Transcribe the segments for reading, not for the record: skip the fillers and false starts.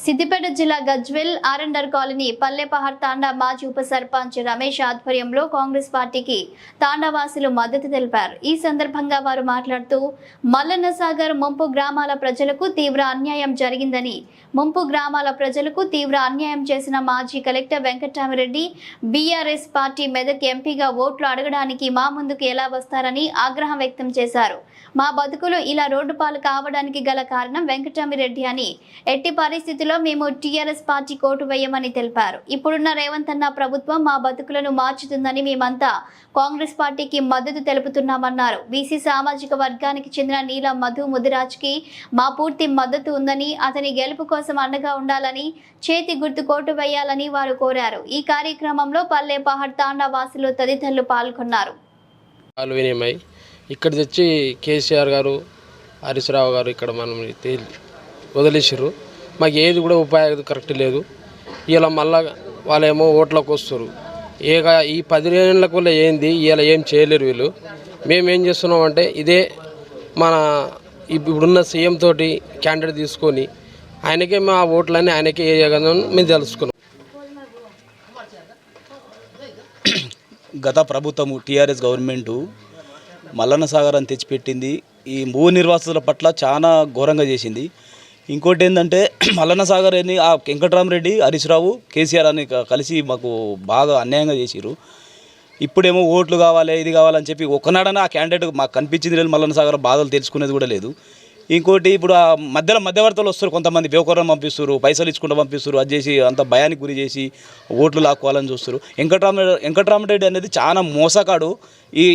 సిద్దిపేట జిల్లా గజ్వెల్ ఆరండర్ కాలనీ పల్లెపహార్ తాండా మాజీ ఉప సర్పంచ్ రమేష్ ఆధ్వర్యంలో కాంగ్రెస్ పార్టీకి తాండావాసులు మద్దతు తెలిపారు. ఈ సందర్భంగా వారు మాట్లాడుతూ మల్లన్న సాగర్ ముంపు గ్రామాల ప్రజలకు తీవ్ర అన్యాయం జరిగిందని, ముంపు గ్రామాల ప్రజలకు తీవ్ర అన్యాయం చేసిన మాజీ కలెక్టర్ వెంకటరామిరెడ్డి బీఆర్ఎస్ పార్టీ మెదక్ ఎంపీగా ఓట్లు అడగడానికి మా ముందుకు ఎలా వస్తారని ఆగ్రహం వ్యక్తం చేశారు. మా బతుకులు ఇలా రోడ్డు పాలు కావడానికి గల కారణం వెంకటరామిరెడ్డి అని, ఎట్టి పరిస్థితుల్లో మేము టీఆర్ఎస్ పార్టీ కోటు వేయమని తెలిపారు. ఇప్పుడున్న రేవంత్ అన్న ప్రభుత్వం మా బతుకులను మార్చుతుందని మేమంతా కాంగ్రెస్ పార్టీకి మద్దతు తెలుపుతున్నామన్నారు. బీసీ సామాజిక వర్గానికి చెందిన నీలం మధు ముదిరాజ్కి మా పూర్తి మద్దతు ఉందని, అతని గెలుపు కోసం అండగా ఉండాలని, చేతి గుర్తు కోటు వేయాలని వారు కోరారు. ఈ కార్యక్రమంలో పల్లెపహార్ తాండా వాసులు తదితరులు పాల్గొన్నారు. ఇక్కడ తెచ్చి కేసీఆర్ గారు, హరీష్ రావు గారు ఇక్కడ మనం వదిలేసారు. మాకు ఏది కూడా ఉపాయం కరెక్ట్ లేదు. ఇలా మళ్ళా వాళ్ళేమో ఓట్లకు వస్తారు. ఈ 10 ఏళ్ళకు ఏంది ఇలా ఏం చేయలేరు వీళ్ళు. మేమేం చేస్తున్నామంటే ఇదే మన ఇప్పుడున్న సీఎం తోటి క్యాండిడేట్ తీసుకొని ఆయనకే మా ఓట్లన్నీ ఆయనకే వేయగలని మేము తెలుసుకున్నాం. గత ప్రభుత్వము టీఆర్ఎస్ గవర్నమెంటు మల్లన్న సాగర్ అని తెచ్చిపెట్టింది. ఈ భూ నిర్వాసితుల పట్ల చాలా ఘోరంగా చేసింది. ఇంకోటి ఏంటంటే మల్లన్న సాగర్ అని ఆ వెంకటరామిరెడ్డి, హరీష్ రావు, కేసీఆర్ అని కలిసి మాకు బాగా అన్యాయంగా చేసిరు. ఇప్పుడేమో ఓట్లు కావాలి, ఇది కావాలని చెప్పి ఒక్కనాడన ఆ క్యాండిడేట్ మాకు కనిపించింది లేదు. మల్లన్న సాగర్ బాధలు తెలుసుకునేది కూడా లేదు. ఇంకోటి ఇప్పుడు ఆ మధ్యవర్తులు వస్తారు, కొంతమంది బేవకరం పంపిస్తారు, పైసలు ఇచ్చుకుంటూ పంపిస్తారు. అది చేసి అంత భయానికి గురి చేసి ఓట్లు లాక్కోవాలని చూస్తారు. వెంకటరామిరెడ్డి అనేది చాలా మోసకాడు.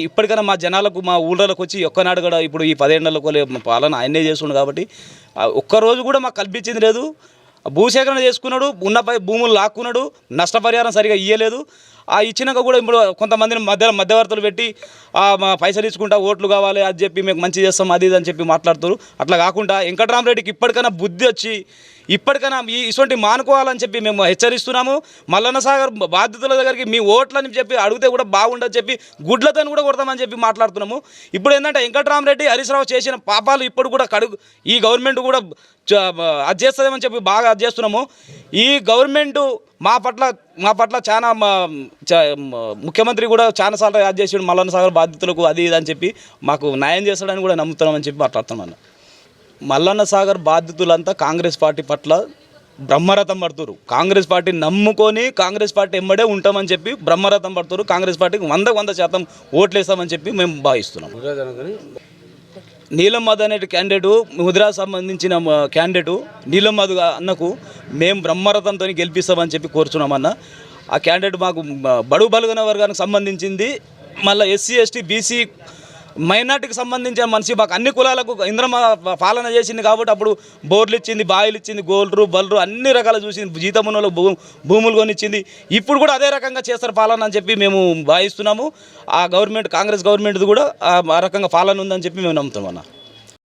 ఇప్పటికైనా మా జనాలకు, మా ఊళ్ళలోకి వచ్చి ఒక్కనాడు కూడా ఇప్పుడు ఈ 10 ఏళ్లకు పాలన ఆయనే చేస్తుండు కాబట్టి ఒక్కరోజు కూడా మాకు కల్పించింది లేదు. భూసేకరణ చేసుకున్నాడు, ఉన్న భూములు లాక్కున్నాడు, నష్టపరిహారం సరిగా ఇవ్వలేదు. ఆ ఇచ్చినాక కూడా ఇప్పుడు కొంతమందిని మధ్యవర్తులు పెట్టి పైసలు ఇచ్చుకుంటా ఓట్లు కావాలి అది చెప్పి మేము మంచి చేస్తాం అది ఇది అని చెప్పి మాట్లాడుతారు. అట్లా కాకుండా వెంకటరామిరెడ్డికి ఇప్పటికైనా బుద్ధి వచ్చి ఇప్పటికైనా ఇటువంటి మానుకోవాలని చెప్పి మేము హెచ్చరిస్తున్నాము. మల్లన్న సాగర్ బాధితుల దగ్గరికి మీ ఓట్లని చెప్పి అడిగితే కూడా బాగుండని చెప్పి గుడ్లతో కూడా కొడతామని చెప్పి మాట్లాడుతున్నాము. ఇప్పుడు ఏంటంటే వెంకటరామిరెడ్డి, హరీష్ రావు చేసిన పాపాలు ఇప్పుడు కూడా ఈ గవర్నమెంట్ కూడా అది చేస్తుందేమని చెప్పి బాగా అది చేస్తున్నాము. ఈ గవర్నమెంట్ మా పట్ల చాలా ముఖ్యమంత్రి కూడా చాలాసార్లు యాద్ చేసాడు మల్లన్న సాగర్ బాధితులకు అది ఇది అని చెప్పి మాకు న్యాయం చేస్తాడని కూడా నమ్ముతున్నామని చెప్పి మాట్లాడుతున్నాను. మల్లన్న సాగర్ బాధితులంతా కాంగ్రెస్ పార్టీ పట్ల బ్రహ్మరథం పడుతురు. కాంగ్రెస్ పార్టీ నమ్ముకొని కాంగ్రెస్ పార్టీ ఎంబడే ఉంటామని చెప్పి బ్రహ్మరథం పడుతురు. కాంగ్రెస్ పార్టీకి 100% ఓట్లు వేస్తామని చెప్పి మేము భావిస్తున్నాం. నీలం మధు అనే క్యాండిడేటు, ముదిరాజ్ సంబంధించిన క్యాండిడేటు నీలం మధు అన్నకు మేము బ్రహ్మరథంతో గెలిపిస్తామని చెప్పి కోరుచున్నామన్న. ఆ క్యాండిడేట్ మాకు బడుగు బలుగున వర్గానికి సంబంధించింది, మళ్ళీ ఎస్సీ ఎస్టీ బీసీ మైనార్టీకి సంబంధించిన మనిషి. మాకు అన్ని కులాలకు ఇంద్రమ పాలన చేసింది కాబట్టి అప్పుడు బోర్లు ఇచ్చింది, బాయిలు ఇచ్చింది, గోల్డ్రు బల్రు అన్ని రకాలు చూసింది, జీతమునలో భూములు కొనిచ్చింది. ఇప్పుడు కూడా అదే రకంగా చేస్తారు పాలన అని చెప్పి మేము భావిస్తున్నాము. ఆ గవర్నమెంట్, కాంగ్రెస్ గవర్నమెంట్ కూడా ఆ రకంగా పాలన ఉందని చెప్పి మేము నమ్ముతాం అన్న.